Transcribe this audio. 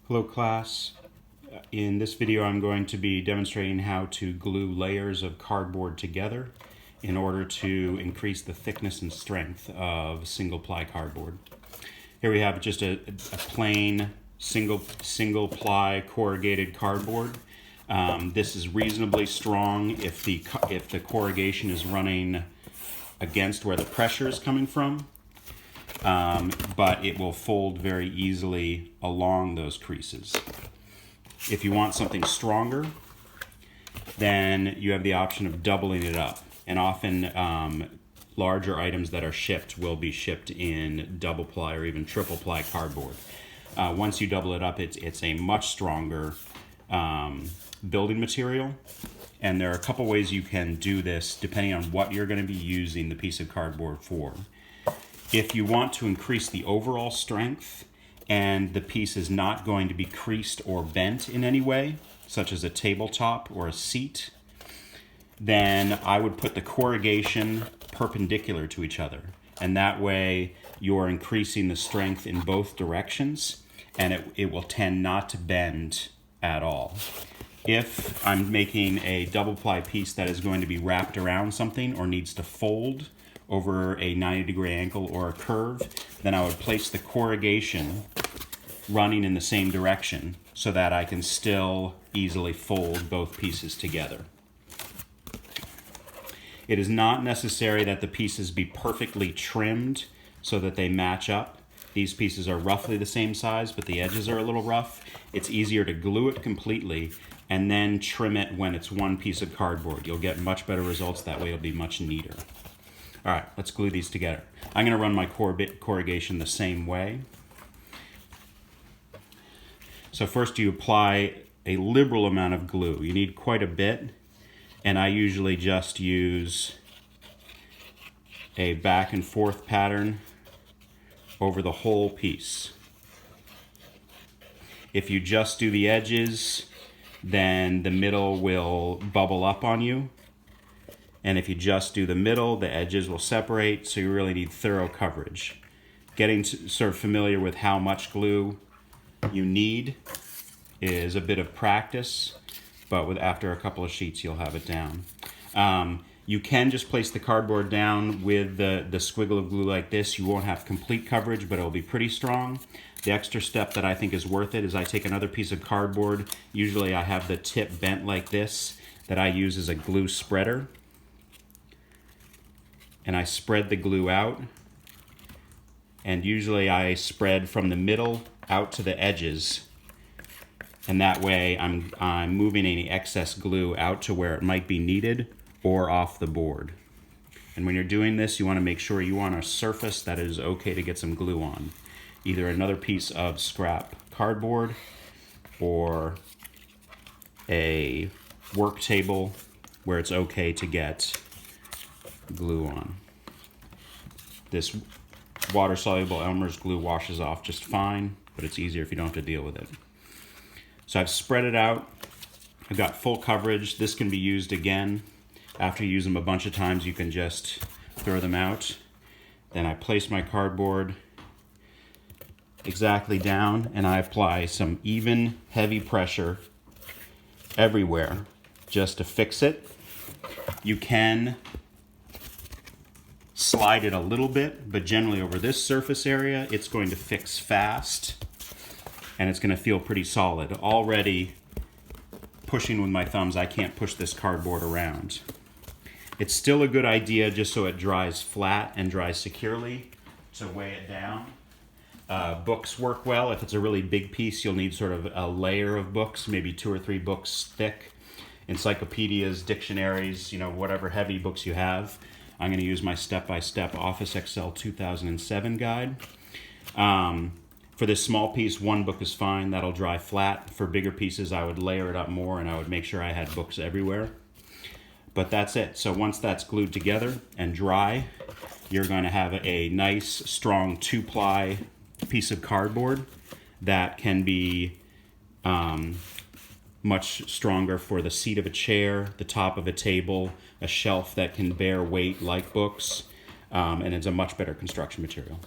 Hello class. In this video I'm going to be demonstrating how to glue layers of cardboard together in order to increase the thickness and strength of single ply cardboard. Here we have just a plain single ply corrugated cardboard. This is reasonably strong if the corrugation is running against where the pressure is coming from. But it will fold very easily along those creases. If you want something stronger, then you have the option of doubling it up. And often larger items that are shipped will be shipped in double ply or even triple ply cardboard. Once you double it up, it's a much stronger building material. And there are a couple ways you can do this depending on what you're going to be using the piece of cardboard for. If you want to increase the overall strength and the piece is not going to be creased or bent in any way, such as a tabletop or a seat, then I would put the corrugation perpendicular to each other. And that way you're increasing the strength in both directions and it will tend not to bend at all. If I'm making a double ply piece that is going to be wrapped around something or needs to fold over a 90-degree angle or a curve, then I would place the corrugation running in the same direction so that I can still easily fold both pieces together. It is not necessary that the pieces be perfectly trimmed so that they match up. These pieces are roughly the same size, but the edges are a little rough. It's easier to glue it completely and then trim it when it's one piece of cardboard. You'll get much better results that way. It'll be much neater. All right, let's glue these together. I'm going to run my corrugation the same way. So first you apply a liberal amount of glue. You need quite a bit, and I usually just use a back and forth pattern over the whole piece. If you just do the edges, then the middle will bubble up on you. And if you just do the middle, the edges will separate, so you really need thorough coverage. Getting sort of familiar with how much glue you need is a bit of practice, but after a couple of sheets, you'll have it down. You can just place the cardboard down with the squiggle of glue like this. You won't have complete coverage, but it'll be pretty strong. The extra step that I think is worth it is I take another piece of cardboard. Usually I have the tip bent like this that I use as a glue spreader. And I spread the glue out, and usually I spread from the middle out to the edges, and that way I'm moving any excess glue out to where it might be needed or off the board. And when you're doing this, you want to make sure you want a surface that is okay to get some glue on, either another piece of scrap cardboard or a work table where it's okay to get glue on. This water-soluble Elmer's glue washes off just fine, but it's easier if you don't have to deal with it. So I've spread it out. I've got full coverage. This can be used again. After you use them a bunch of times, you can just throw them out. Then I place my cardboard exactly down, and I apply some even, heavy pressure everywhere just to fix it. You can slide it a little bit, but generally over this surface area, it's going to fix fast and it's going to feel pretty solid. Already pushing with my thumbs, I can't push this cardboard around. It's still a good idea, just so it dries flat and dries securely, to weigh it down. Books work well. If it's a really big piece, you'll need sort of a layer of books, maybe 2 or 3 books thick. Encyclopedias, dictionaries, whatever heavy books you have. I'm going to use my step-by-step Office Excel 2007 guide. For this small piece, 1 book is fine. That'll dry flat. For bigger pieces, I would layer it up more, and I would make sure I had books everywhere. But that's it. So once that's glued together and dry, you're going to have a nice, strong 2-ply piece of cardboard that can be much stronger for the seat of a chair, the top of a table, a shelf that can bear weight like books, and it's a much better construction material.